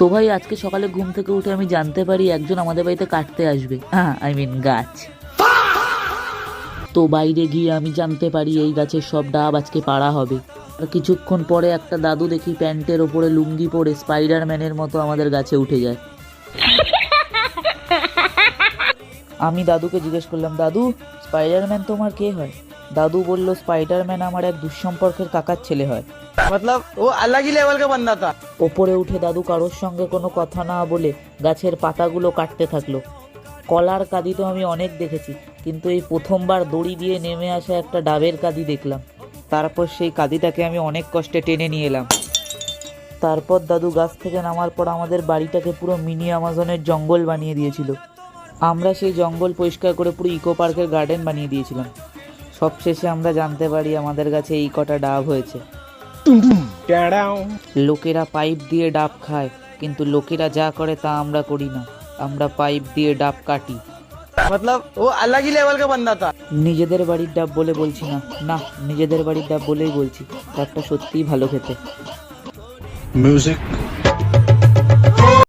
তো ভাই আজকে সকালে ঘুম থেকে উঠে আমি জানতে পারি একজন আমাদের বাড়িতে কাটতে আসবে, গাছ। তো বাইরে গিয়ে আমি জানতে পারি এই গাছের সব ডাব আজকে পাড়া হবে। আর কিছুক্ষণ পরে একটা দাদু দেখি প্যান্টের ওপরে লুঙ্গি পরে স্পাইডারম্যানের মতো আমাদের গাছে উঠে যায়। আমি দাদুকে জিজ্ঞেস করলাম, দাদু স্পাইডারম্যান তোমার কে হয়? দাদু বলল, স্পাইডারম্যান আমার এক দুঃসম্পর্কের কাকার ছেলে হয়। मतलब वो अलग ही लेवल का बंदा था। ওপরে উঠে দাদু কারোর সঙ্গে কোনো কথা না বলে গাছের পাতাগুলো কাটতে থাকলো। কলার কাঁদি তো আমি অনেক দেখেছি, কিন্তু এই প্রথমবার দড়ি দিয়ে নেমে আসা একটা ডাবের কাঁদি দেখলাম। তারপর সেই কাঁদিটাকে আমি অনেক কষ্টে টেনে নিয়ে এলাম। তারপর দাদু গাছ থেকে নামার পর আমাদের বাড়িটাকে পুরো মিনি আমাজনের জঙ্গল বানিয়ে দিয়েছিল। আমরা সেই জঙ্গল পরিষ্কার করে পুরো ইকো পার্কের গার্ডেন বানিয়ে দিয়েছিলাম। সবশেষে আমরা জানতে পারি আমাদের কাছে এই কটা ডাব হয়েছে। লোকেরা পাইপ দিয়ে ডাব খায়, কিন্তু লোকেরা যা করে তা আমরা করি না, আমরা পাইপ দিয়ে ডাব কাটি। मतलब वो अलग ही लेवल का बंदा था। নিজেদের বাড়ির ডাব বলে বলছি না, না নিজেদের বাড়ির ডাব বলেই বলছি, ডাবটা সত্যিই ভালো খেতে। Music